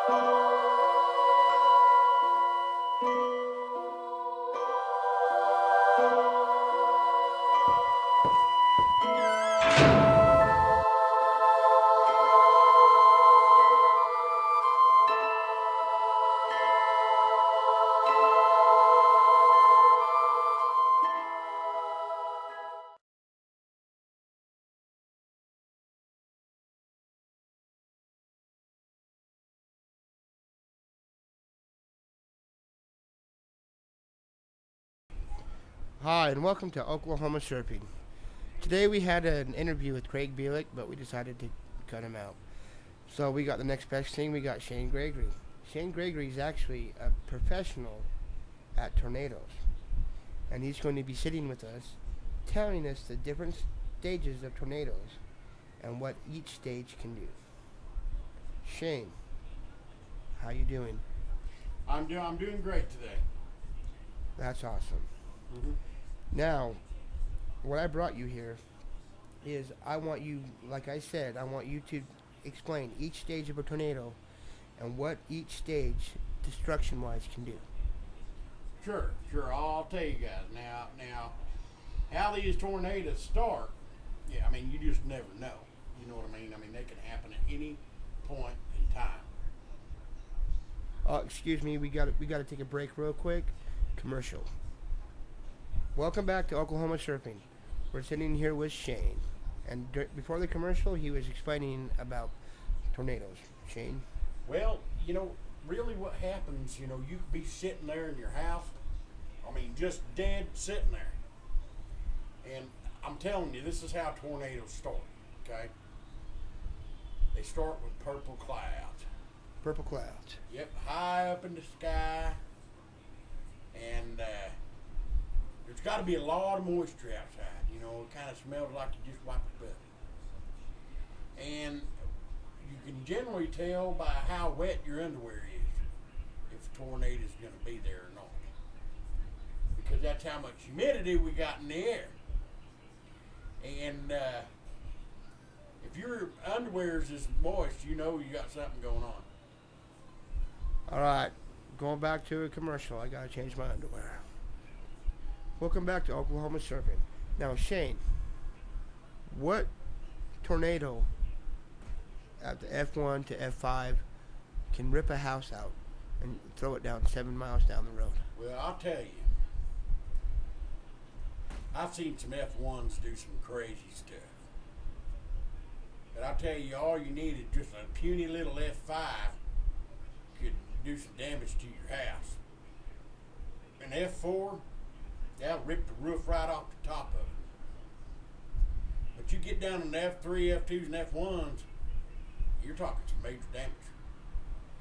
Hi, and welcome to Oklahoma Surfing. Today we had an interview with Craig Bielik, but we decided to cut him out. So we got the next best thing. We got Shane Gregory. Shane Gregory is actually a professional at tornadoes, and he's going to be sitting with us, telling us the different stages of tornadoes and what each stage can do. Shane, how you doing? I'm doing great today. That's awesome. Mm-hmm. Now, what I brought you here is I want you, like I said, I want you to explain each stage of a tornado and what each stage, destruction-wise, can do. Sure. I'll tell you guys now how these tornadoes start. Yeah, I mean you just never know. You know what I mean? I mean they can happen at any point in time. Excuse me, we got to take a break real quick. Commercial. Welcome back to Oklahoma Surfing. We're sitting here with Shane, and before the commercial, he was explaining about tornadoes. Shane? Well, really what happens, you could be sitting there in your house, I mean, just dead sitting there. And I'm telling you, this is how tornadoes start, okay? They start with purple clouds. Purple clouds. Yep, high up in the sky, and there's got to be a lot of moisture outside. It kind of smells like you just wiped your butt. And you can generally tell by how wet your underwear is if a tornado is going to be there or not. Because that's how much humidity we got in the air. And if your underwear is moist, you got something going on. All right, going back to a commercial. I got to change my underwear. Welcome back to Oklahoma Surfing. Now, Shane, what tornado at the F1 to F5 can rip a house out and throw it down 7 miles down the road? Well, I'll tell you. I've seen some F1s do some crazy stuff. But I'll tell you, all you need is just a puny little F5 could do some damage to your house. An F4, that'll rip the roof right off the top of it. But you get down in the F3, F2s, and F1s, you're talking some major damage.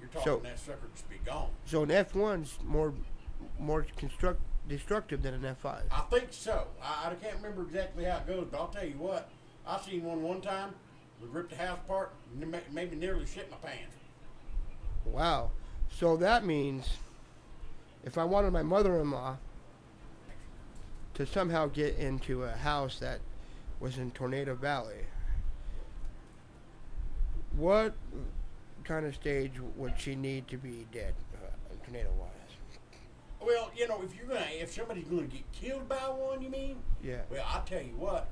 You're talking that sucker just be gone. So an F1's more destructive than an F5? I think so. I can't remember exactly how it goes, but I'll tell you what. I seen one time, we ripped the house apart, and made me nearly shit my pants. Wow. So that means if I wanted my mother-in-law to somehow get into a house that was in Tornado Valley, what kind of stage would she need to be dead, tornado-wise? Well, if somebody's gonna get killed by one, you mean? Yeah. Well, I'll tell you what.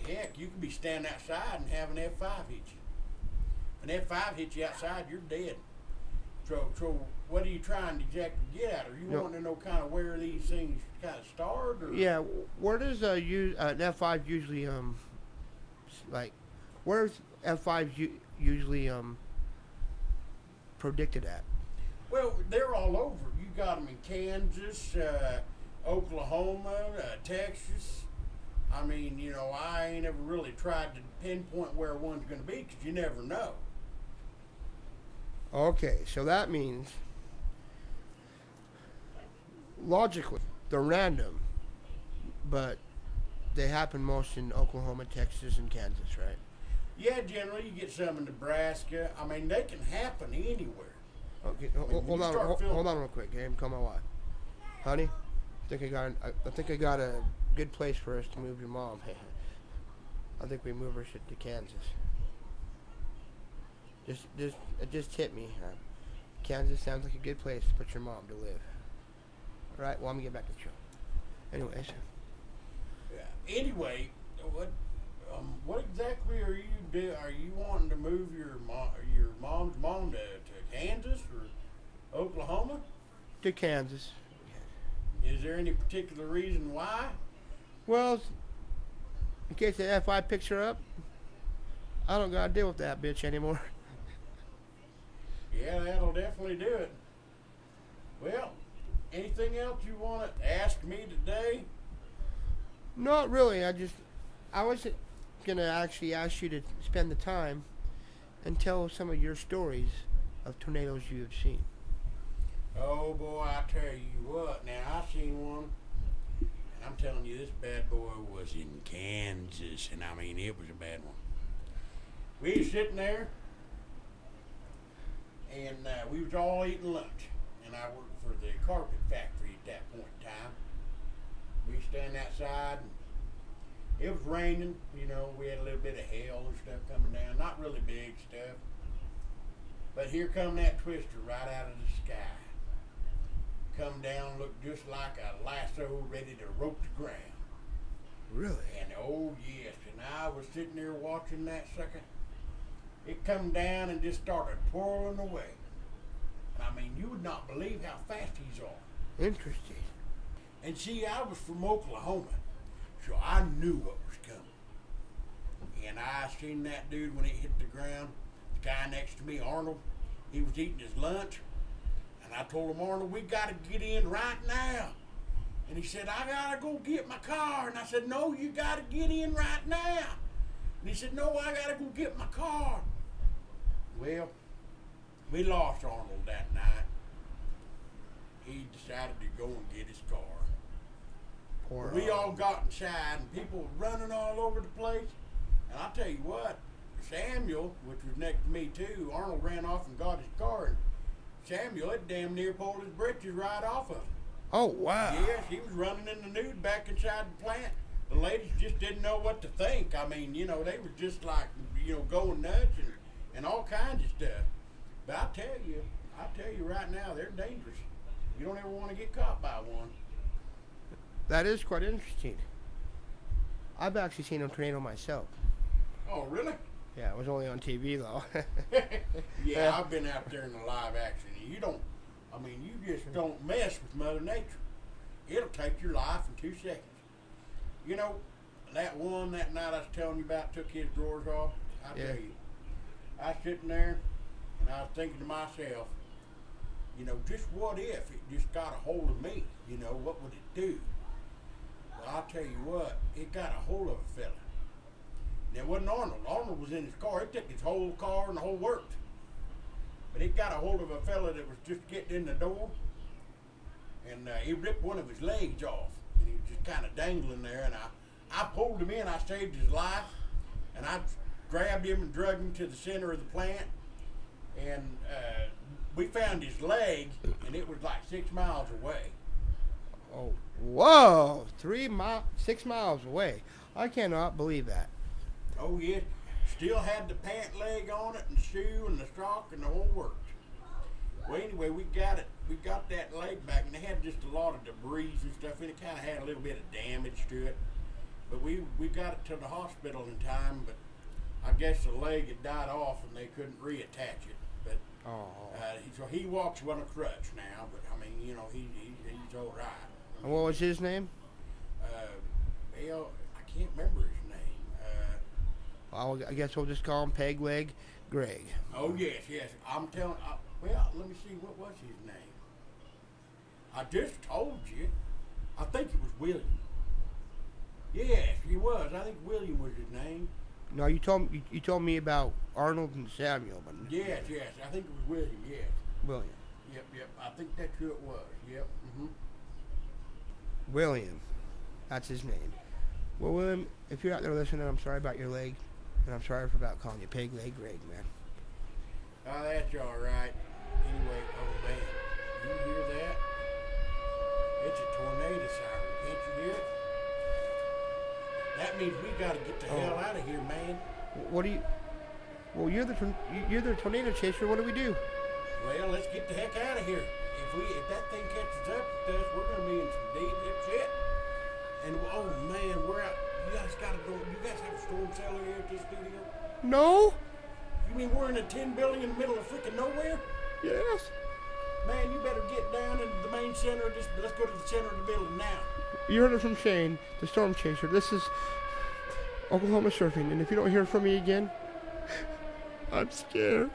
Heck, you could be standing outside and have an F5 hit you. An F5 hit you outside, you're dead. So what are you trying to exactly get at? Are you wanting to know kind of where these things kind of start? Or? Yeah, where does an F5 usually where's F5 usually predicted at? Well, they're all over. You got them in Kansas, Oklahoma, Texas. I mean, I ain't ever really tried to pinpoint where one's going to be because you never know. Okay, so that means logically they're random, but they happen most in Oklahoma, Texas, and Kansas, right? Yeah, generally you get some in Nebraska. I mean, they can happen anywhere. Okay, hold on real quick. Hey, call my wife. Honey, I think I got a good place for us to move your mom. I think we move her to Kansas. It just hit me. Kansas sounds like a good place to put your mom to live. All right. Well, I'm gonna get back to the show. Anyways, Yeah. Anyway, what exactly are you do? Are you wanting to move your mom's mom to Kansas or Oklahoma? to Kansas. Is there any particular reason why? Well, in case the FI picks her up, I don't gotta deal with that bitch anymore. Yeah, that'll definitely do it. Well, anything else you want to ask me today? Not really. I was gonna actually ask you to spend the time and tell some of your stories of tornadoes you have seen. Oh boy, I tell you what. Now I seen one, and I'm telling you, this bad boy was in Kansas, and I mean it was a bad one. We was sitting there, and we was all eating lunch, and I worked for the carpet factory at that point in time. We stand outside, and it was raining. You know, we had a little bit of hail and stuff coming down, not really big stuff. But here come that twister right out of the sky. Come down, looked just like a lasso ready to rope the ground. Really? And oh yes, and I was sitting there watching that sucker. It come down and just started twirling away. And I mean, you would not believe how fast he's on. Interesting. And see, I was from Oklahoma, so I knew what was coming. And I seen that dude when it hit the ground. The guy next to me, Arnold, he was eating his lunch. And I told him, Arnold, we got to get in right now. And he said, I got to go get my car. And I said, no, you got to get in right now. And he said, no, I got to go get my car. Well, we lost Arnold that night. He decided to go and get his car. Poor We all Arnold. got inside, and people were running all over the place. And I'll tell you what, Samuel, which was next to me too, Arnold ran off and got his car. And Samuel had damn near pulled his britches right off of him. Oh, wow. Yes, he was running in the nude back inside the plant. The ladies just didn't know what to think. I mean, you know, they were just like, you know, going nuts and all kinds of stuff. But I tell you right now, they're dangerous. You don't ever want to get caught by one. That is quite interesting. I've actually seen a tornado myself. Oh, really? Yeah, it was only on TV though. Yeah, I've been out there in the live action. You just don't mess with Mother Nature. It'll take your life in 2 seconds. You know, that night I was telling you about took his drawers off. I tell you, I was sitting there and I was thinking to myself, you know, just what if it just got a hold of me? You know, what would it do? Well, I'll tell you what, it got a hold of a fella. Now, it wasn't Arnold. Arnold was in his car. It took his whole car and the whole works. But it got a hold of a fella that was just getting in the door. And he ripped one of his legs off. And he was just kind of dangling there. And I pulled him in. I saved his life. And I grabbed him and dragged him to the center of the plant. And we found his leg. And it was like 6 miles away. Oh, whoa! 6 miles away. I cannot believe that. Oh, yeah. Still had the pant leg on it and the shoe and the sock and the whole works. Well, anyway, we got that leg back, and it had just a lot of debris and stuff, and it kind of had a little bit of damage to it. But we got it to the hospital in time, but I guess the leg had died off and they couldn't reattach it. But so he walks on a crutch now, but I mean, you know, he's all right. And what was his name? Well, I can't remember his name. I guess we'll just call him Peg Leg Greg. Oh, yes. I'm telling. Well, let me see. What was his name? I just told you. I think it was William. Yes, he was. I think William was his name. No, you told me about Arnold and Samuel, but Yes. I think it was William. Yes. William. Yep. I think that's who it was. Yep. William. That's his name. Well, William, if you're out there listening, I'm sorry about your leg, and I'm sorry about calling you Peg Leg Greg, man. Oh, that's all right. Anyway, oh man, you hear that? It's a tornado siren. Can't you hear it? That means we got to get the hell out of here, man. What do you? Well, you're the tornado chaser. What do we do? Well, let's get the heck out of here. If that thing catches up with us, we're gonna be in some deep shit. And oh man, we're out. You guys have a storm cellar here at this studio? No. You mean we're in a 10 building in the middle of freaking nowhere? Yes. Man, you better get down into the main center. Let's go to the center of the building now. You heard it from Shane, the storm chaser. This is Oklahoma Surfing, and if you don't hear from me again, I'm scared.